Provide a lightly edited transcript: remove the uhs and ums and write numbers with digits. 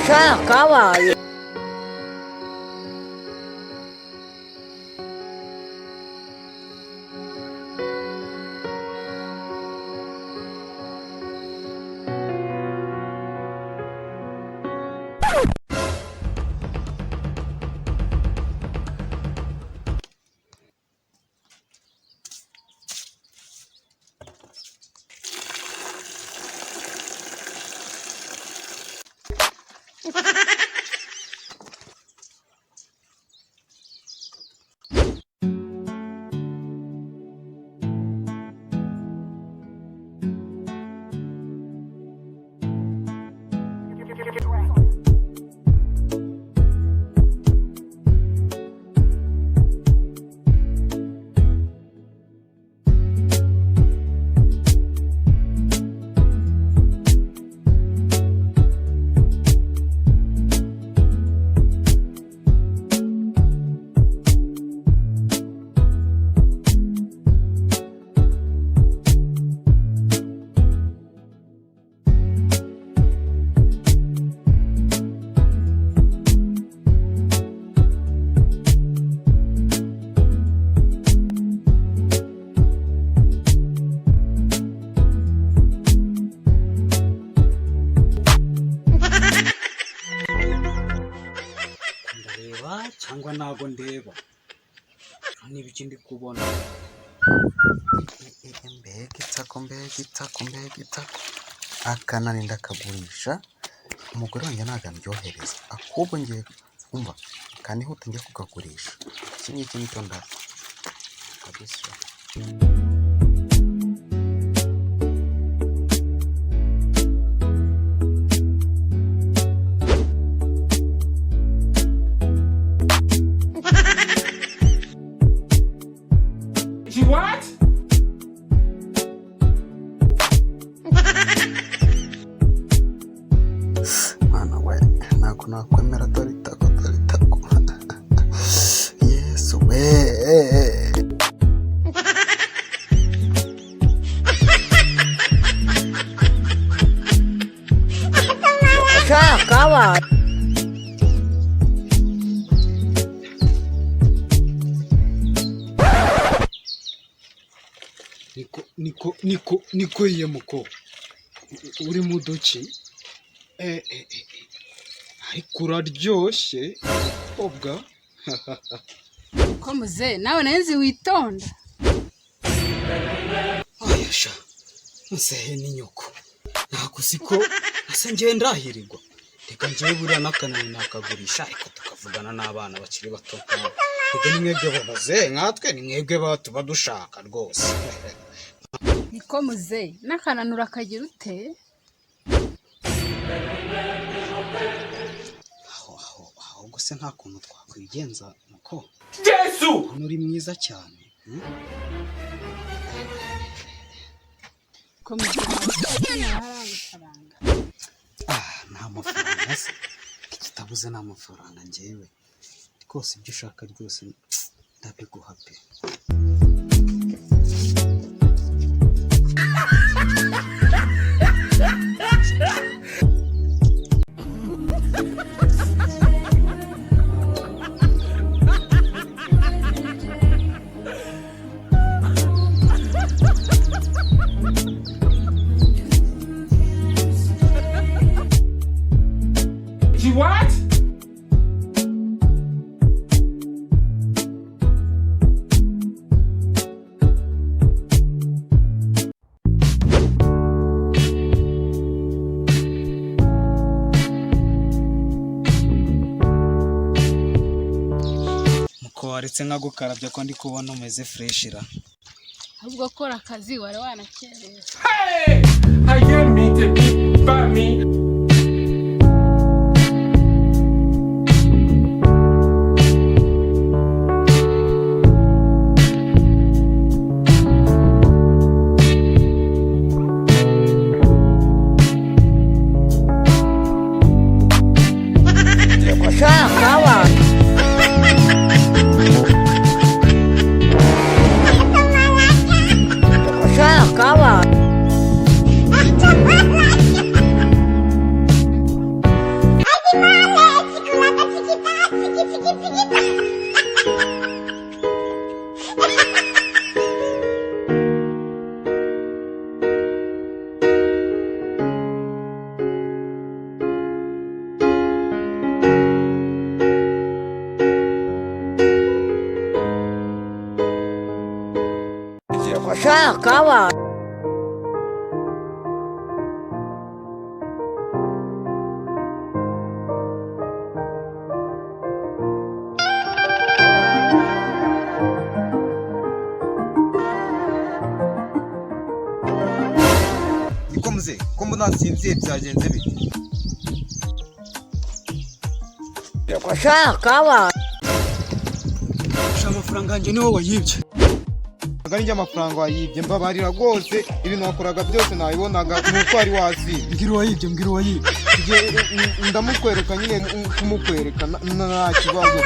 kabaye cyangwa ntago ndeba niba ikindi kubona mbega itako akanani ndakagurisha umugore wanjye ntago ambyohereza ahubwo ngiye kumva kanihuta njye kukagurisha iki ngiki nicyo ndaka kabisa. What? Mwana we ntabwo nakwemera dore itako yesu we kabaye niko yemuko uri mu duki ariko uraryoshye obwa ko muze nawe nzi witonda. ayasha musehe ni nyoko ntabwo siko asa ngiye ndahirirwa reka ngiye buriya n'akanani nakagurisha ariko tukavugana n'abana bakiri bato reka ni mwebwe babaze nkatwe ni mwebwe tuba dushaka rwose. Niko muze n'akananura kagira ute? aho gusa nta kuntu twakwigenza nuko Yesu uri mwiza cyane. Ko muze amafaranga. Nta mafaranga se kitabuze nta mafaranga njyewe rwose ibyo ushaka rwose ndabiguha pe. What? Muko waretse nkagukarabya ko ndi kubona umeze freshira. Ahubwo kora akazi wari wanakereye. Hey! I can't meet it by me. Ushaka wa niko muze ko mbona nsinziye byagenze bite? ushaka wa Sha amafaranga yanjye niwo wayibye. Ntabwo ari njye amafaranga wayibye, mbabarira rwose, ibintu wakoraga byose nabibonaga nuko wari wazibye. Mbwira uwayibye. Ndamukwereka nyine kumukwereka nta kibazo.